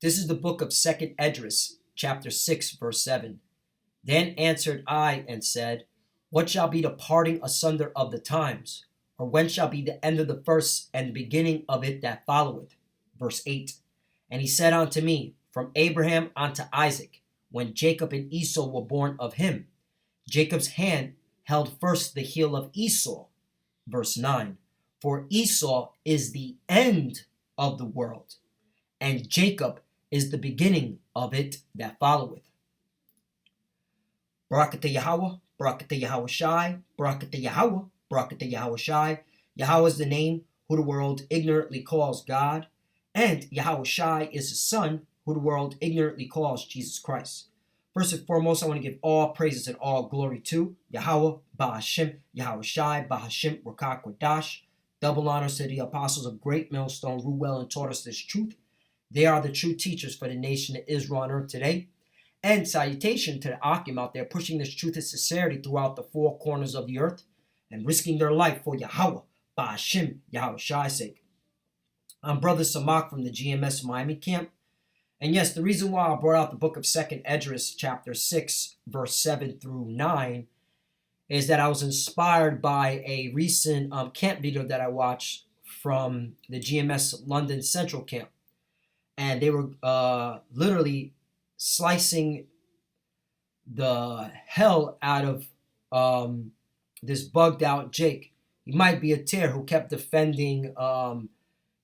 This is the book of 2nd Esdras, chapter 6, verse 7. Then answered I and said, what shall be the parting asunder of the times? Or when shall be the end of the first and the beginning of it that followeth? Verse 8. And he said unto me, from Abraham unto Isaac, when Jacob and Esau were born of him. Jacob's hand held first the heel of Esau. Verse 9. For Esau is the end of the world, and Jacob is the beginning of it that followeth. Barakatah Yahweh, Barakatah Yahweh Shai, Barakatah Yahweh, Barakatah Yahweh Shai. Yahweh is the name who the world ignorantly calls God, and Yahweh Shai is the Son who the world ignorantly calls Jesus Christ. First and foremost, I want to give all praises and all glory to Yahweh, Bahashim, Yahweh Shai, Bahashim, Rakak, Wadash. Double honors to the apostles of Great Millstone, who well and taught us this truth. They are the true teachers for the nation of Israel on earth today. And salutation to the Akim out there pushing this truth and sincerity throughout the four corners of the earth and risking their life for Yahweh, Ba'ashim, Yahweh Shai's sake. I'm Brother Samak from the GMS Miami camp. And yes, the reason why I brought out the book of 2nd Esdras, chapter 6, verse 7 through 9, is that I was inspired by a recent camp video that I watched from the GMS London Central camp. And they were literally slicing the hell out of this bugged out Jake. He might be a tear who kept defending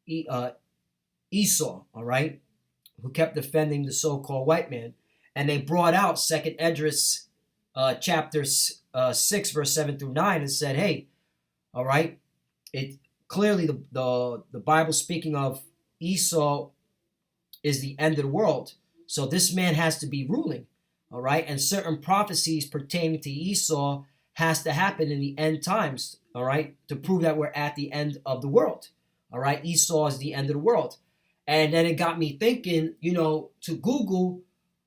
Esau, all right? Who kept defending the so-called white man. And they brought out 2nd Esdras chapter 6, verse 7 through 9 and said, hey, all right, it clearly the Bible speaking of Esau is the end of the world. So this man has to be ruling, all right? And certain prophecies pertaining to Esau has to happen in the end times, all right, to prove that we're at the end of the world, all right? Esau is the end of the world. And then it got me thinking, to Google,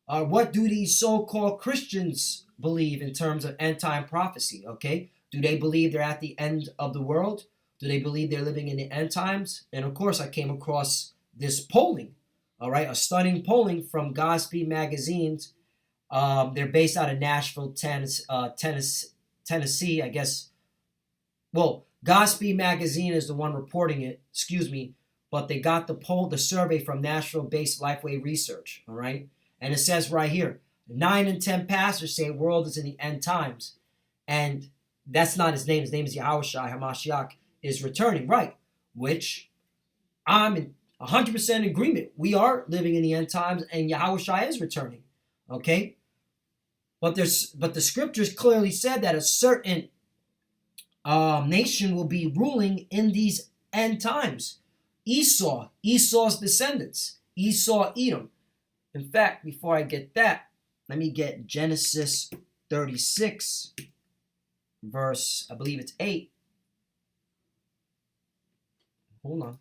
what do these so-called Christians believe in terms of end-time prophecy, okay? Do they believe they're at the end of the world? Do they believe they're living in the end times? And, of course, I came across this polling, all right, a stunning polling from Godspeed Magazines. They're based out of Nashville, Tennessee, I guess. Well, Godspeed Magazine is the one reporting it, but they got the survey from Nashville-based Lifeway Research, all right? And it says right here, 9 in 10 pastors say the world is in the end times. And that's not his name. His name is Yahushua HaMashiach is returning, right? Which I'm in 100% agreement. We are living in the end times and Yahushua is returning, okay? But the scriptures clearly said that a certain nation will be ruling in these end times. Esau's descendants, Esau, Edom. In fact, before I get that, let me get Genesis 36, verse, I believe it's 8. Hold on.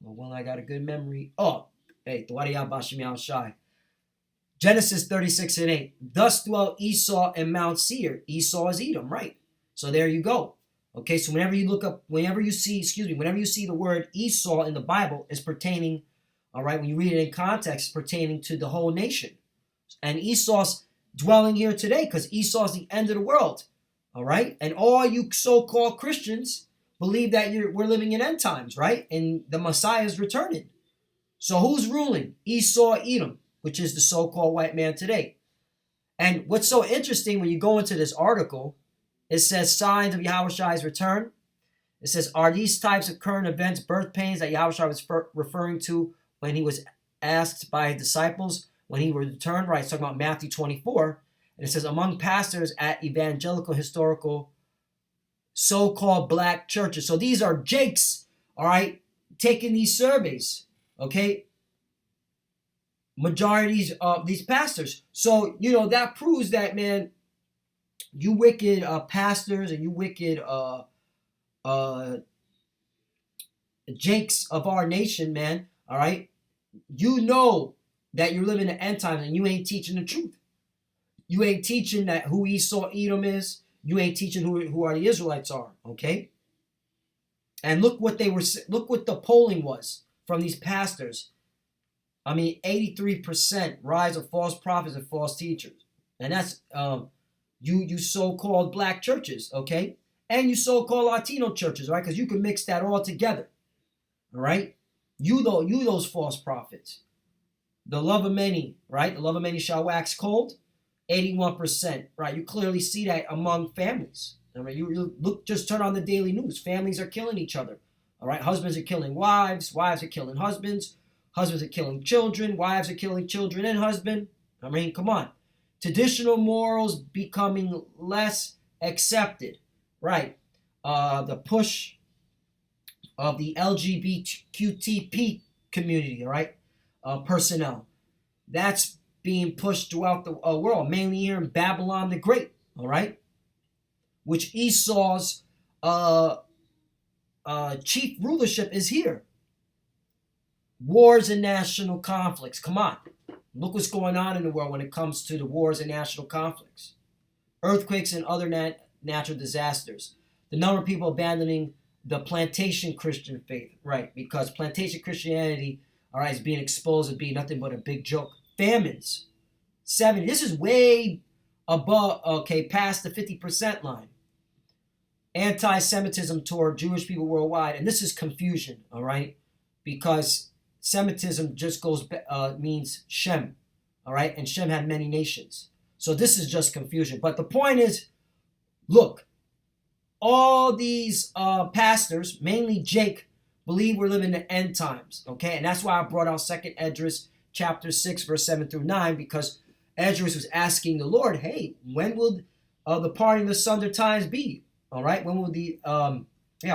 Well, I got a good memory. Oh, hey, Genesis 36 and 8. Thus dwelt Esau in Mount Seir. Esau is Edom, right? So there you go. Okay, so whenever you see the word Esau in the Bible, is pertaining, all right, when you read it in context, pertaining to the whole nation. And Esau's dwelling here today because Esau's the end of the world, all right? And all you so-called Christians believe that we're living in end times, right? And the Messiah is returning. So who's ruling? Esau, Edom, which is the so-called white man today. And what's so interesting when you go into this article, it says signs of Yahushua's return. It says, are these types of current events birth pains that Yahushua was referring to when he was asked by his disciples when he returned? Right, it's talking about Matthew 24. And it says, among pastors at evangelical historical so-called black churches. So these are Jakes, all right, taking these surveys, okay? Majorities of these pastors. So, that proves that, man, you wicked pastors and you wicked Jakes of our nation, man, all right? You know that you're living in the end times and you ain't teaching the truth. You ain't teaching that who Esau, Edom is. You ain't teaching who are the Israelites are, okay? And look what the polling was. from these pastors. I mean, 83% rise of false prophets and false teachers. And that's you so-called black churches, okay? And you so-called Latino churches, right? Because you can mix that all together, all right? You those false prophets. The love of many, right? The love of many shall wax cold. 81%, right? You clearly see that among families. I mean, you look, just turn on the daily news. Families are killing each other, all right? Husbands are killing wives. Wives are killing husbands. Husbands are killing children. Wives are killing children and husband. I mean, come on. Traditional morals becoming less accepted, right? The push of the LGBTQTP community, all right? Personnel. That's being pushed throughout the world, mainly here in Babylon the Great, all right? Which Esau's chief rulership is here. Wars and national conflicts. Come on. Look what's going on in the world when it comes to the wars and national conflicts. Earthquakes and other natural disasters. The number of people abandoning the plantation Christian faith, right? Because plantation Christianity, all right, is being exposed as being nothing but a big joke. Famines. 70. This is way above, okay, past the 50% line. Anti-Semitism toward Jewish people worldwide. And this is confusion, all right? Because Semitism just means Shem, all right? And Shem had many nations. So this is just confusion. But the point is, look, all these pastors, mainly Jake, believe we're living in the end times, okay? And that's why I brought out 2nd Esdras chapter 6, verse 7 through 9, because Esdras was asking the Lord, hey, when will the parting of the sunder times be? All right? When will I'll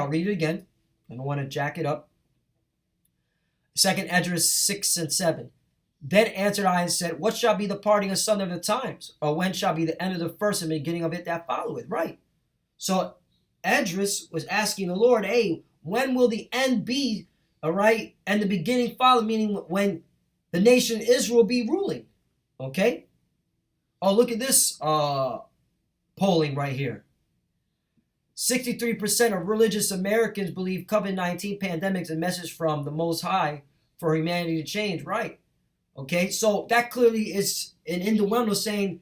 read it again. I don't want to jack it up. 2nd Esdras 6 and 7. Then answered I and said, what shall be the parting asunder of the times? Or when shall be the end of the first and beginning of it that followeth? Right. So Esdras was asking the Lord, hey, when will the end be? All right. And the beginning follow, meaning when the nation Israel be ruling. Okay. Oh, look at this polling right here. 63% of religious Americans believe COVID-19 pandemic is a message from the Most High for humanity to change. Right. Okay. So that clearly is an innuendo saying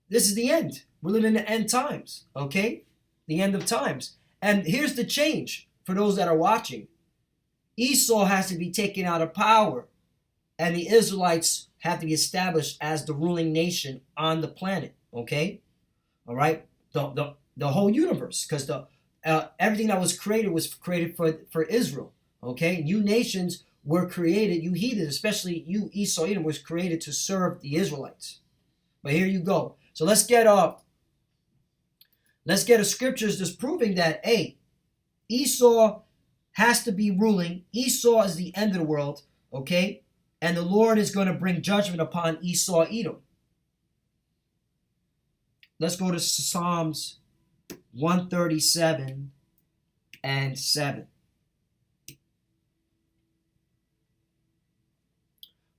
this is the end. We're living in the end times. Okay. The end of times. And here's the change for those that are watching. Esau has to be taken out of power, and the Israelites have to be established as the ruling nation on the planet. Okay. All right. The whole universe, because everything that was created for Israel. Okay, you nations were created, you heathens, especially you Esau Edom, was created to serve the Israelites. But here you go. So let's get a scriptures just proving that Esau has to be ruling. Esau is the end of the world. Okay, and the Lord is going to bring judgment upon Esau Edom. Let's go to Psalms 137 and 7.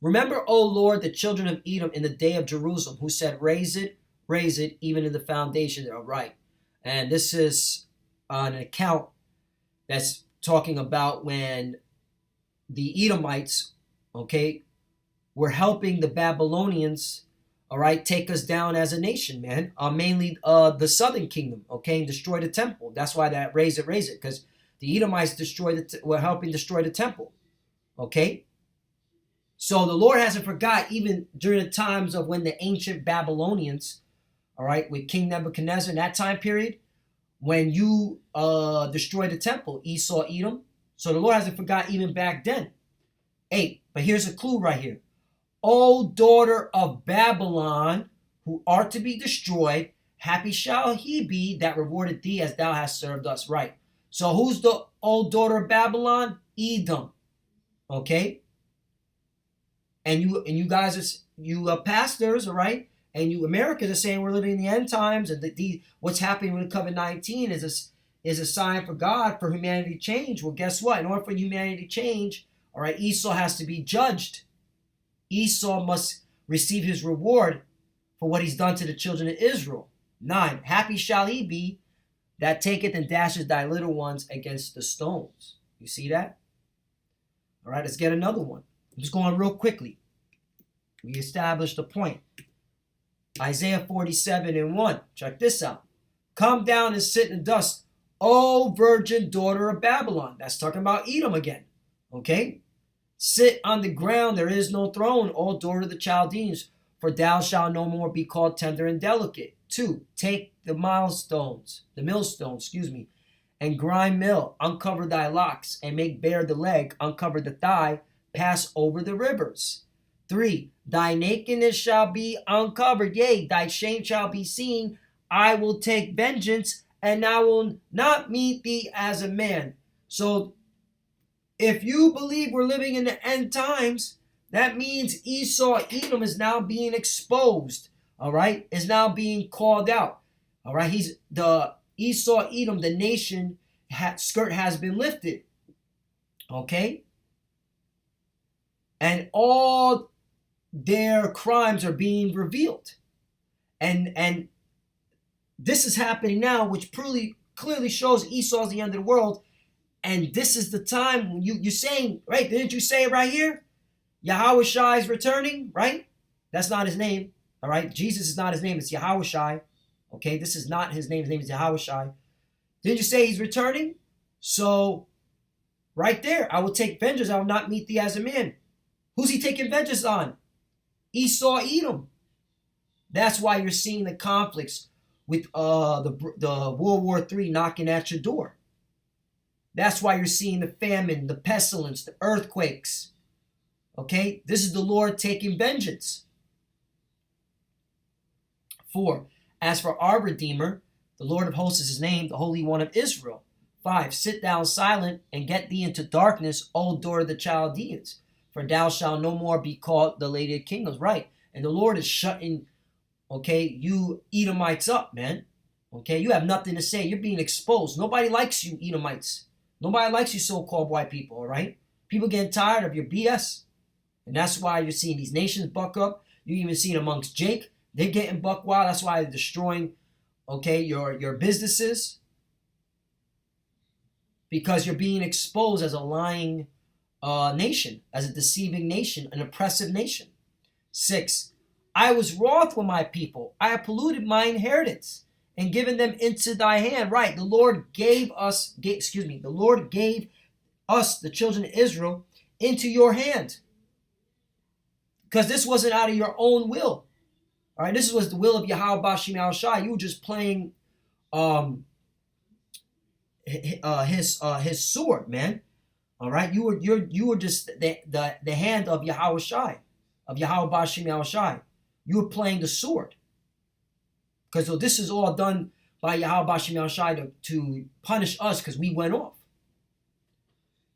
Remember, O Lord, the children of Edom in the day of Jerusalem, who said, raise it, even in the foundation thereof. Right. And this is an account that's talking about when the Edomites, okay, were helping the Babylonians, all right, take us down as a nation, man. Mainly the southern kingdom, okay, and destroy the temple. That's why that raise it, because the Edomites were helping destroy the temple, okay. So the Lord hasn't forgot, even during the times of when the ancient Babylonians, all right, with King Nebuchadnezzar in that time period, when you destroyed the temple, Esau, Edom. So the Lord hasn't forgot even back then. 8, but here's a clue right here. O daughter of Babylon, who art to be destroyed, happy shall he be that rewarded thee as thou hast served us. Right. So who's the old daughter of Babylon? Edom. Okay. And you guys are pastors, all right? And you Americans are saying we're living in the end times, and what's happening with COVID-19 is a sign for God for humanity to change. Well, guess what? In order for humanity to change, all right, Esau has to be judged. Esau must receive his reward for what he's done to the children of Israel. 9, happy shall he be that taketh and dashes thy little ones against the stones. You see that? All right, let's get another one. I'm just going real quickly. We established a point. Isaiah 47:1. Check this out. Come down and sit in the dust, O virgin daughter of Babylon. That's talking about Edom again. Okay? Sit on the ground, there is no throne, O daughter of the Chaldeans, for thou shalt no more be called tender and delicate. 2. Take the millstones, and grind mill, uncover thy locks, and make bare the leg, uncover the thigh, pass over the rivers. 3. Thy nakedness shall be uncovered, yea, thy shame shall be seen. I will take vengeance, and I will not meet thee as a man. So, if you believe we're living in the end times, that means Esau, Edom is now being exposed, all right? Is now being called out, all right? He's the Esau, Edom, the nation skirt has been lifted, okay? And all their crimes are being revealed. And this is happening now, which clearly shows Esau's the end of the world. And this is the time when you're saying, right? Didn't you say it right here? Yahweh Shai is returning, right? That's not his name, all right? Jesus is not his name. It's Yahweh Shai, okay? This is not his name. His name is Yahweh Shai. Didn't you say he's returning? So, right there, I will take vengeance. I will not meet thee as a man. Who's he taking vengeance on? Esau, Edom. That's why you're seeing the conflicts with the World War III knocking at your door. That's why you're seeing the famine, the pestilence, the earthquakes. Okay? This is the Lord taking vengeance. 4. As for our Redeemer, the Lord of hosts is his name, the Holy One of Israel. 5. Sit down silent and get thee into darkness, O daughter of the Chaldeans, for thou shalt no more be called the Lady of Kingdoms. Right. And the Lord is shutting, okay, you Edomites up, man. Okay, you have nothing to say. You're being exposed. Nobody likes you, Edomites. Nobody likes you so-called white people, all right? People getting tired of your BS. And that's why you're seeing these nations buck up. You even see it amongst Jake. They're getting buck wild. That's why they're destroying, okay, your businesses. Because you're being exposed as a lying nation, as a deceiving nation, an oppressive nation. 6. I was wroth with my people. I have polluted my inheritance and given them into thy hand. Right. The Lord gave us, the Lord gave us, the children of Israel, into your hand. Because this wasn't out of your own will. All right. This was the will of Yahweh Bashim Al-Shai. You were just playing his sword, man. All right. You were just the hand of Yahweh Shai, of Yahweh Bashim Al-Shai. You were playing the sword. Because so this is all done by Yahweh Bashim Al-Shai to punish us because we went off.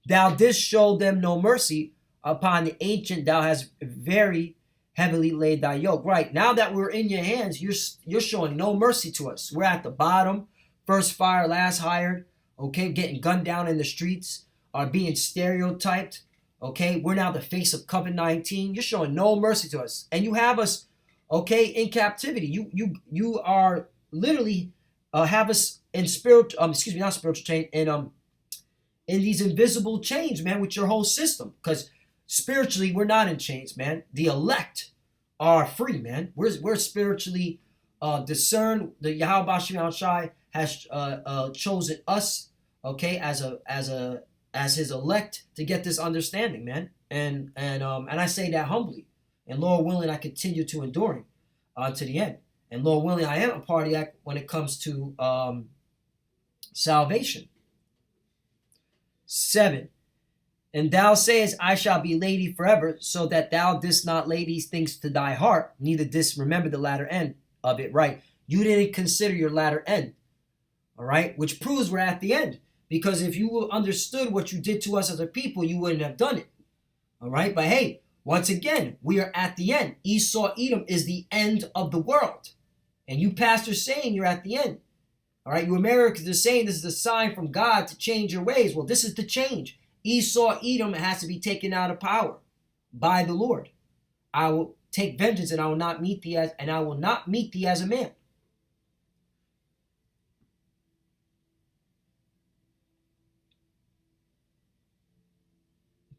Thou didst show them no mercy. Upon the ancient thou hast very heavily laid thy yoke. Right, now that we're in your hands, you're showing no mercy to us. We're at the bottom. First fire, last hired. Okay, getting gunned down in the streets. Are being stereotyped. Okay, we're now the face of COVID-19. You're showing no mercy to us. And you have us, okay, in captivity. You are literally have us in spiritual, not spiritual chain, in these invisible chains, man, with your whole system. Because spiritually, we're not in chains, man. The elect are free, man. We're spiritually discerned. The Yahweh Bashim Al-Shai has chosen us, okay, as his elect to get this understanding, man. And I say that humbly. And Lord willing, I continue to enduring to the end. And Lord willing, I am a part of that when it comes to salvation. 7. And thou sayest, I shall be lady forever, so that thou didst not lay these things to thy heart, neither didst remember the latter end of it. Right. You didn't consider your latter end. All right. Which proves we're at the end. Because if you understood what you did to us as a people, you wouldn't have done it. All right. But hey, once again, we are at the end. Esau, Edom is the end of the world. And you pastors saying you're at the end. All right. You Americans are saying this is a sign from God to change your ways. Well, this is the change. Esau, Edom has to be taken out of power by the Lord. I will take vengeance and I will not meet thee as a man.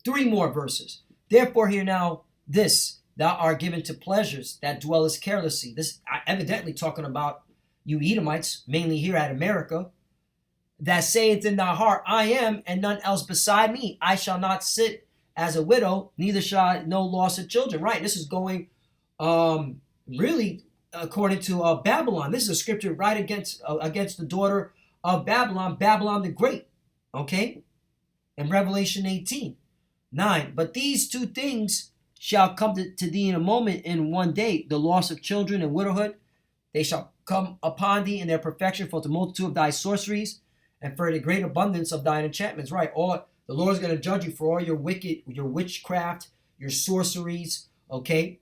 3 more verses. Therefore hear now this, thou art given to pleasures that dwellest carelessly. This evidently talking about you Edomites, mainly here at America, that saith in thy heart, I am, and none else beside me. I shall not sit as a widow, neither shall I know loss of children. Right, this is going really according to Babylon. This is a scripture right against the daughter of Babylon, Babylon the Great. Okay, in Revelation 18:9. But these 2 things shall come to thee in a moment, in one day, the loss of children and widowhood. They shall come upon thee in their perfection for the multitude of thy sorceries and for the great abundance of thine enchantments. Right, all the Lord is going to judge you for all your witchcraft, your sorceries, okay,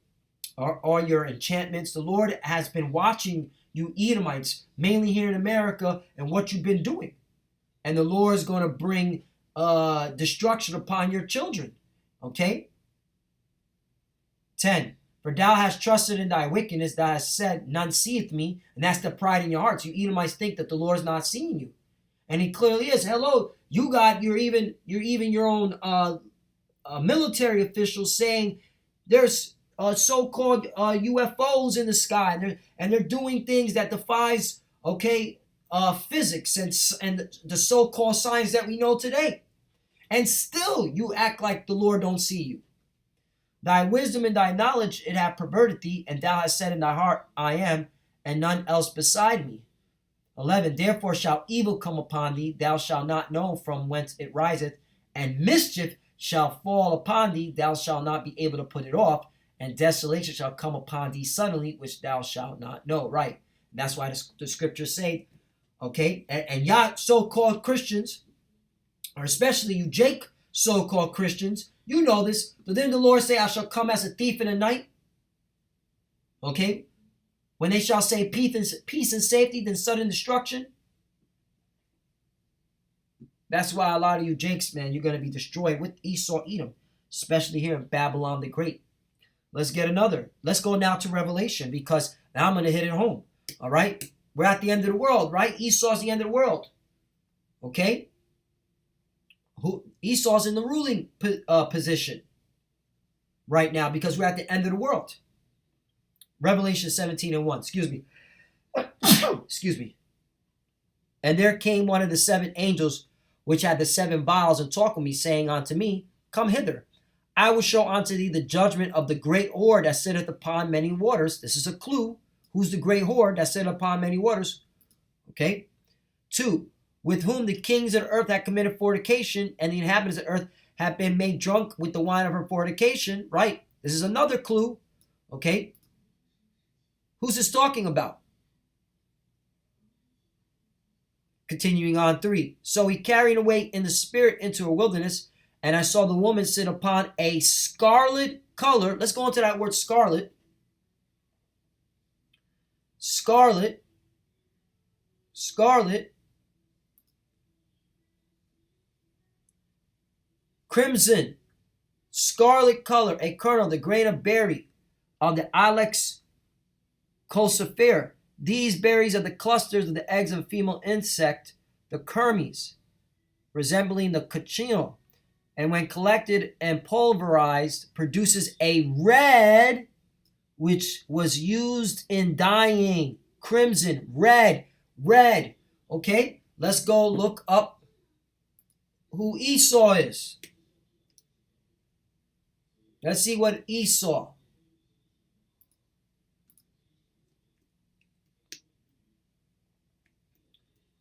or all your enchantments. The Lord has been watching you Edomites, mainly here in America, and what you've been doing. And the Lord is going to bring destruction upon your children. Okay? 10. For thou hast trusted in thy wickedness, thou hast said, none seeth me. And that's the pride in your hearts. You Edomites think that the Lord is not seeing you. And he clearly is. Hello, you're even your own military officials saying there's so-called UFOs in the sky, and they're doing things that defies, okay, physics and the so-called science that we know today. And still you act like the Lord don't see you. Thy wisdom and thy knowledge it hath perverted thee, and thou hast said in thy heart, I am, and none else beside me. 11. Therefore shall evil come upon thee, thou shalt not know from whence it riseth, and mischief shall fall upon thee, thou shalt not be able to put it off, and desolation shall come upon thee suddenly, which thou shalt not know. Right. And that's why the scriptures say, okay, and y'all so-called Christians, or especially you Jake so-called Christians, you know this. But then the Lord say, I shall come as a thief in the night. Okay. When they shall say peace and safety, then sudden destruction. That's why a lot of you Jakes, man, you're going to be destroyed with Esau, Edom, especially here in Babylon the Great. Let's get another. Let's go now to Revelation, because now I'm going to hit it home. All right. We're at the end of the world, right? Esau's the end of the world. Okay. Esau's in the ruling position right now, because we're at the end of the world. Revelation 17:1. Excuse me. Excuse me. And there came one of the 7 angels which had the 7 vials, and talked with me, saying unto me, Come hither. I will show unto thee the judgment of the great whore that sitteth upon many waters. This is a clue. Who's the great whore that sitteth upon many waters? Okay. 2. With whom the kings of the earth have committed fornication, and the inhabitants of the earth have been made drunk with the wine of her fornication. Right. This is another clue. Okay. Who's this talking about? Continuing on 3. So he carried away in the spirit into a wilderness, and I saw the woman sit upon a scarlet color. Let's go into that word scarlet. Scarlet. Scarlet. Crimson. Scarlet color. A kernel, the grain of berry of the Ilex Crucifer. These berries are the clusters of the eggs of a female insect, the kermes, resembling the cochineal, and when collected and pulverized, produces a red, which was used in dyeing. Crimson, red, red. Okay, let's go look up who Esau is. Let's see what Esau.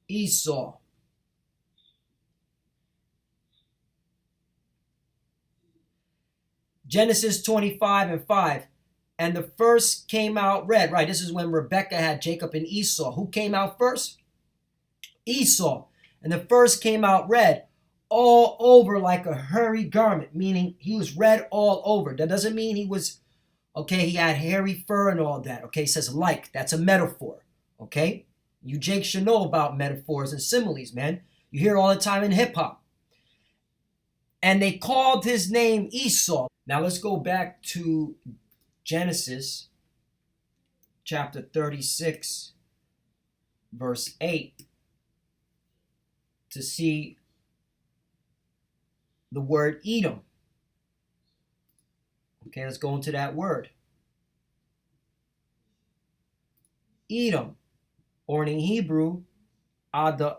Esau. Genesis 25:5. And the first came out red. Right, this is when Rebekah had Jacob and Esau. Who came out first? Esau. And the first came out red, all over like a hairy garment, meaning he was red all over. That doesn't mean he was, okay, he had hairy fur and all that. Okay, it says like. That's a metaphor. Okay? You Jake should know about metaphors and similes, man. You hear all the time in hip-hop. And they called his name Esau. Now let's go back to Genesis chapter 36, verse 8, to see the word Edom. Okay, let's go into that word. Edom, or in Hebrew, Adam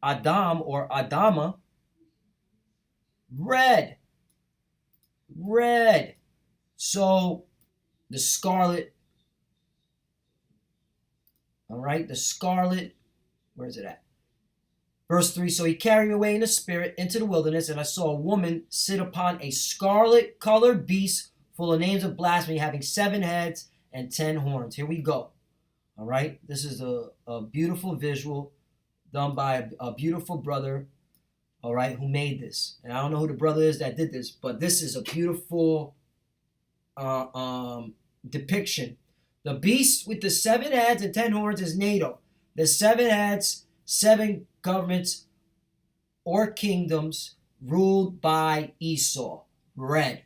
or Adama, red. Red. So the scarlet, all right, the scarlet, where is it at? Verse 3, so he carried me away in the spirit into the wilderness, and I saw a woman sit upon a scarlet-colored beast full of names of blasphemy, having 7 heads and 10 horns. Here we go. All right, this is a beautiful visual done by a beautiful brother, all right, who made this. And I don't know who the brother is that did this, but this is a beautiful depiction. The beast with the 7 heads and 10 horns is NATO. The 7 heads, 7 governments or kingdoms ruled by Esau, red.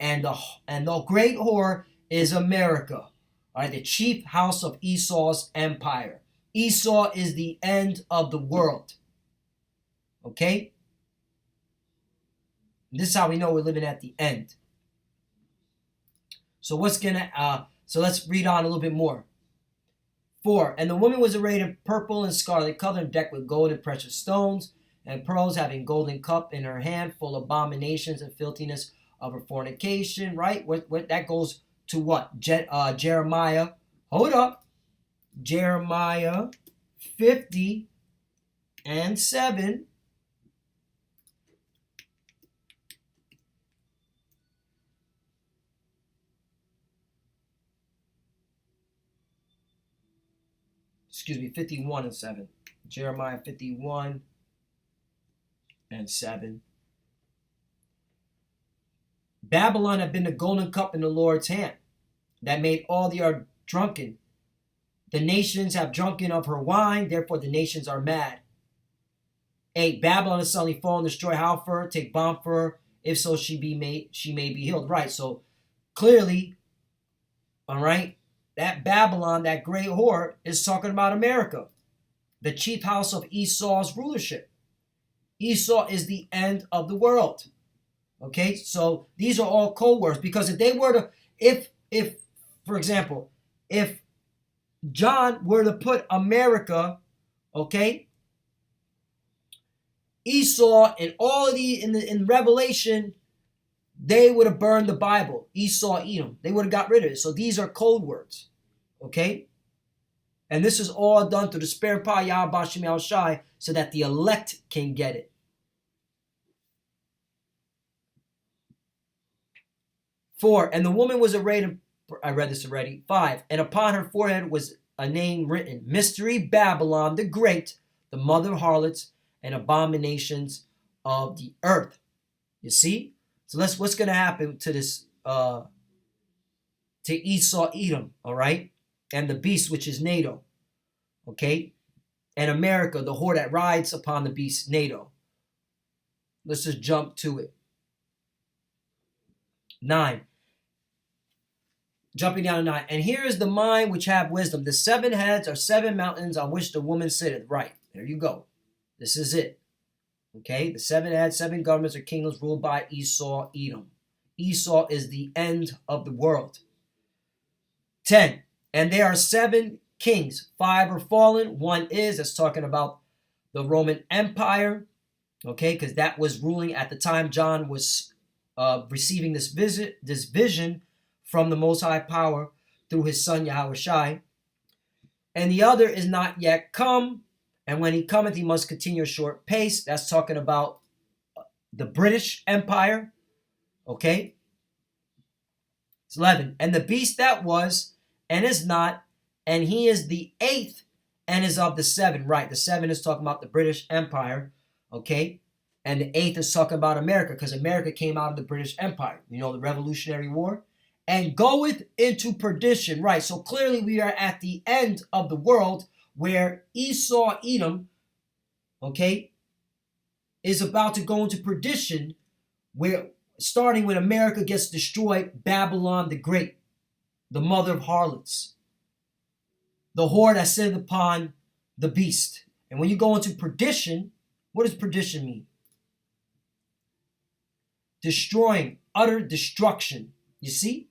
And the great whore is America, all right, the chief house of Esau's empire. Esau is the end of the world. Okay? This is how we know we're living at the end. So so let's read on a little bit more. 4, and the woman was arrayed in purple and scarlet color and decked with gold and precious stones and pearls, having golden cup in her hand, full of abominations and filthiness of her fornication. Right? What that goes to what? Jeremiah. Hold up. Jeremiah 50 and 7. Excuse me, 51 and 7. Jeremiah 51 and 7. Babylon had been the golden cup in the Lord's hand that made all the earth drunken. The nations have drunken of her wine, therefore the nations are mad. 8. Babylon is suddenly fallen, destroy Halfer, take bomb for her, if so she may be healed. Right, so clearly, all right, that Babylon, that great whore, is talking about America, the chief house of Esau's rulership. Esau is the end of the world. Okay, so these are all code words, because if they were to, if for example, if John were to put America, okay, Esau and all of the in Revelation, they would have burned the Bible. Esau, Edom. They would have got rid of it. So these are code words. Okay? And this is all done through the spirit and power of Yahweh Shem El Shai, so that the elect can get it. 4, and the woman was arrayed in, I read this already. 5, and upon her forehead was a name written, Mystery Babylon the Great, the mother of harlots and abominations of the earth. You see? So what's going to happen to this, to Esau, Edom, all right? And the beast, which is NATO, okay? And America, the whore that rides upon the beast, NATO. Let's just jump to it. 9. Jumping down to 9. And here is the mind which have wisdom. The 7 heads are 7 mountains on which the woman sitteth. Right, there you go. This is it. Okay, the 7 heads, 7 governments or kingdoms ruled by Esau, Edom. Esau is the end of the world. 10. And there are 7 kings. 5 are fallen. 1 is. That's talking about the Roman Empire. Okay, because that was ruling at the time John was receiving this vision from the Most High Power through his son Yahweh Shai. And the other is not yet come. And when he cometh, he must continue a short pace. That's talking about the British Empire. Okay. It's 11. And the beast that was and is not, and he is the 8th and is of the 7. Right. The 7 is talking about the British Empire. Okay. And the 8th is talking about America, because America came out of the British Empire. You know, the Revolutionary War. And goeth into perdition. Right. So clearly we are at the end of the world, where Esau, Edom, okay, is about to go into perdition, where starting when America gets destroyed, Babylon the Great, the mother of harlots, the whore that sitteth upon the beast. And when you go into perdition, what does perdition mean? Destroying, utter destruction. You see?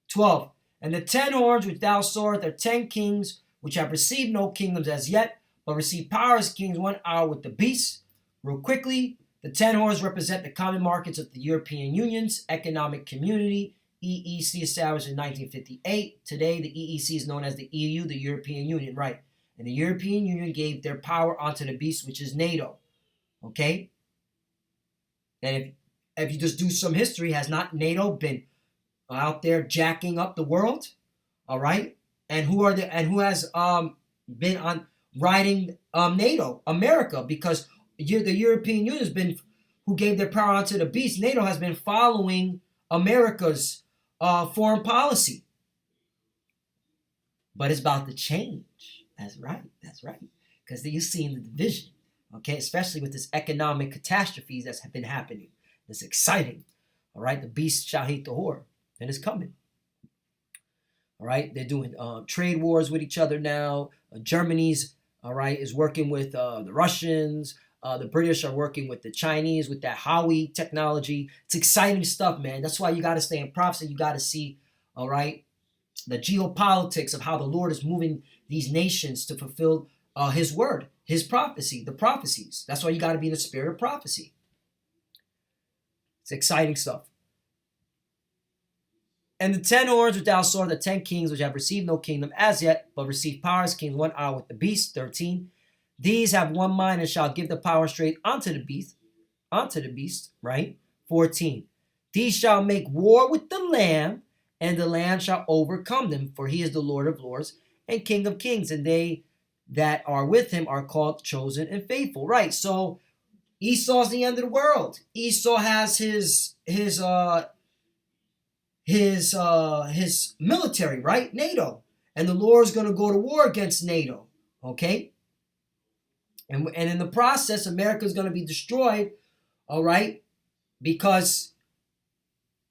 12. And the 10 horns which thou sawest are 10 kings, which have received no kingdoms as yet, but receive power as kings 1 hour with the beast. Real quickly, the 10 horns represent the common markets of the European Union's economic community, EEC, established in 1958. Today, the EEC is known as the EU, the European Union, right? And the European Union gave their power onto the beast, which is NATO. Okay? And if you just do some history, has not NATO been out there jacking up the world? All right? And who has been on riding NATO? America, because the European Union has been, who gave their power onto the beast. NATO has been following America's foreign policy. But it's about to change. That's right. Because you're seeing the division, okay? Especially with this economic catastrophes that's been happening. It's exciting, all right? The beast shall hate the whore, and it's coming. All right, they're doing trade wars with each other now. Germany's, all right, is working with the Russians. The British are working with the Chinese with that Huawei technology. It's exciting stuff, man. That's why you got to stay in prophecy. You got to see, all right, the geopolitics of how the Lord is moving these nations to fulfill his word, his prophecy, the prophecies. That's why you got to be in the spirit of prophecy. It's exciting stuff. And the 10 horns which thou sawest, the 10 kings which have received no kingdom as yet, but receive power as kings 1 hour with the beast. 13. These have one mind and shall give the power straight unto the beast, right? 14. These shall make war with the Lamb, and the Lamb shall overcome them, for he is the Lord of lords and King of kings, and they that are with him are called chosen and faithful. Right, so Esau's the end of the world. Esau has his military, right? NATO. And the Lord's going to go to war against NATO, okay? And in the process, America's going to be destroyed, all right? Because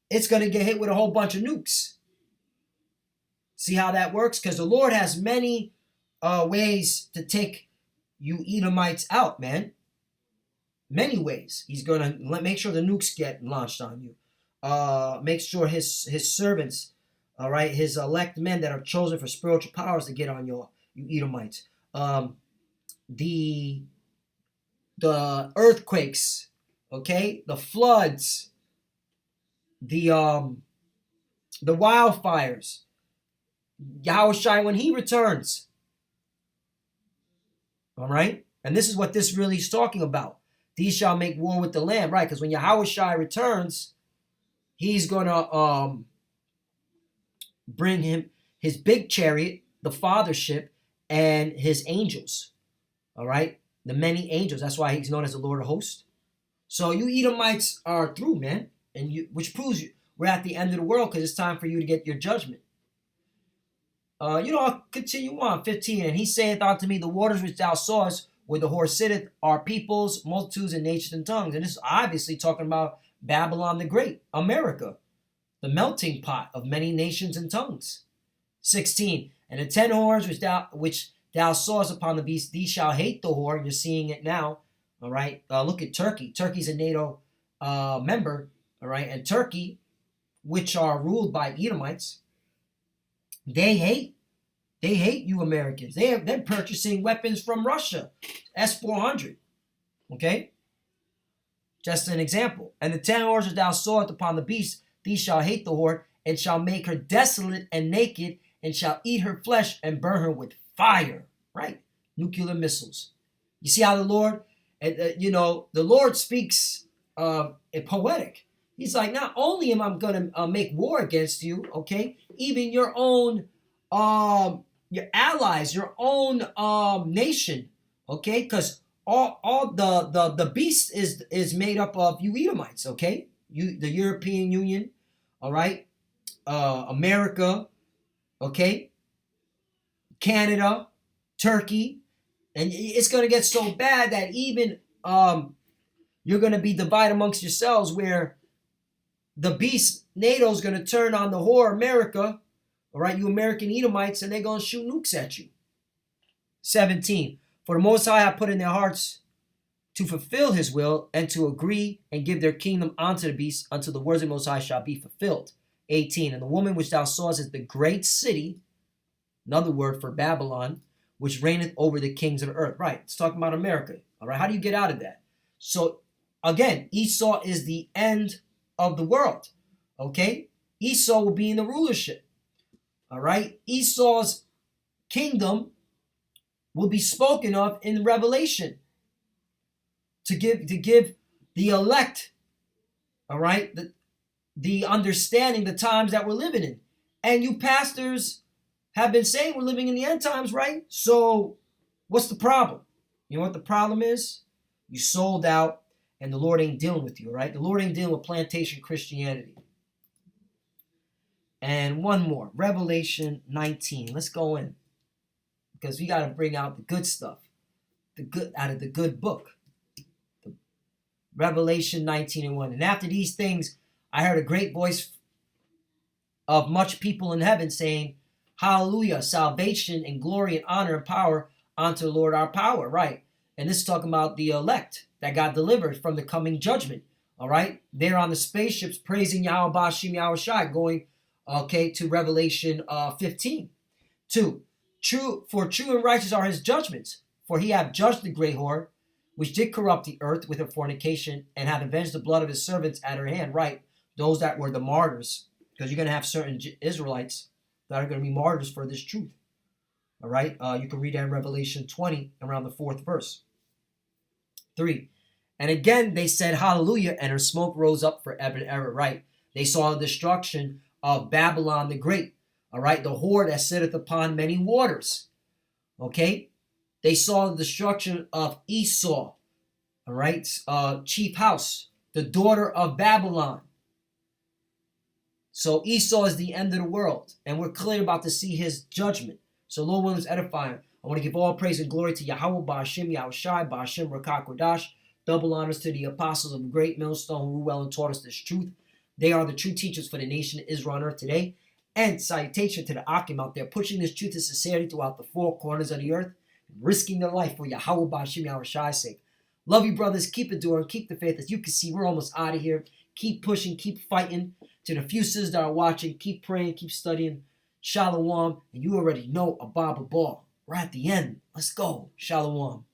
it's going to get hit with a whole bunch of nukes. See how that works? Because the Lord has many ways to take you Edomites out, man. Many ways. He's going to make sure the nukes get launched on you. Make sure his servants, all right, his elect men that are chosen for spiritual powers to get on you Edomites. The earthquakes, okay, the floods, the wildfires. Yahushua when he returns. All right, and this is what this really is talking about. These shall make war with the Lamb, right? Because when Yahushua returns, he's gonna bring him his big chariot, the fathership, and his angels. All right, the many angels. That's why he's known as the Lord of hosts. So you Edomites are through, man, which proves we're at the end of the world because it's time for you to get your judgment. I'll continue on. 15. And he saith unto me, the waters which thou sawest, where the whore sitteth, are peoples, multitudes, and nations and tongues. And this is obviously talking about Babylon the Great, America, the melting pot of many nations and tongues. 16. And the 10 horns which thou sawest upon the beast, these shall hate the whore. You're seeing it now. All right. Look at Turkey. Turkey's a NATO member. All right. And Turkey, which are ruled by Edomites, they hate you Americans. They're purchasing weapons from Russia, S-400. Okay? Just an example. And the 10 horns which thou sawest upon the beast, these shall hate the whore, and shall make her desolate and naked, and shall eat her flesh and burn her with fire. Right? Nuclear missiles. You see how the Lord, the Lord speaks poetic. He's like, not only am I going to make war against you, okay, even your own, your allies, your own nation, okay, because all the beast is made up of you Edomites, okay, the European Union, all right, America, okay, Canada, Turkey, and it's going to get so bad that even you're going to be divided amongst yourselves where the beast, NATO's going to turn on the whore, America, all right, you American Edomites, and they're going to shoot nukes at you. 17. For the Most High have put in their hearts to fulfill his will, and to agree and give their kingdom unto the beast, until the words of the Most High shall be fulfilled. 18. And the woman which thou sawest is the great city, another word for Babylon, which reigneth over the kings of the earth. Right, it's talking about America. All right, how do you get out of that? So, again, Esau is the end of the world. Okay, Esau will be in the rulership. All right, Esau's kingdom will be spoken of in Revelation to give the elect, all right, the understanding, the times that we're living in. And you pastors have been saying we're living in the end times, right? So what's the problem? You know what the problem is? You sold out and the Lord ain't dealing with you, right? The Lord ain't dealing with plantation Christianity. And one more, Revelation 19. Let's go in, because we got to bring out the good stuff, the good out of the good book. Revelation 19:1. And after these things, I heard a great voice of much people in heaven saying, Hallelujah, salvation and glory and honor and power unto the Lord our power. Right. And this is talking about the elect that got delivered from the coming judgment. All right. They're on the spaceships praising Yahweh Bashim Yahweh Shai, going, to Revelation 15. 2. True and righteous are his judgments, for he hath judged the great whore, which did corrupt the earth with her fornication, and hath avenged the blood of his servants at her hand. Right. Those that were the martyrs, because you're going to have certain Israelites that are going to be martyrs for this truth. All right. You can read that in Revelation 20, around the 4th verse. 3. And again they said, Hallelujah, and her smoke rose up forever and ever. Right. They saw the destruction of Babylon the Great. All right. The whore that sitteth upon many waters. Okay. They saw the destruction of Esau. All right. Chief house, the daughter of Babylon. So Esau is the end of the world, and we're clearly about to see his judgment. So Lord Williams edifying. I want to give all praise and glory to Yahweh, Ba'ashim, Yahweh Shai, Ba'ashim, Rakak, Kodash. Double honors to the apostles of the great millstone who well and taught us this truth. They are the true teachers for the nation of Israel on earth today. And salutation to the Akim out there, pushing this truth of sincerity throughout the four corners of the earth, risking their life for Yahweh, Ba'ashim, Yahweh Shai's sake. Love you, brothers. Keep enduring. Keep the faith. As you can see, we're almost out of here. Keep pushing. Keep fighting. To the few sisters that are watching, keep praying, keep studying. Shalom. And you already know Abba Ball. We're at the end. Let's go. Shalom.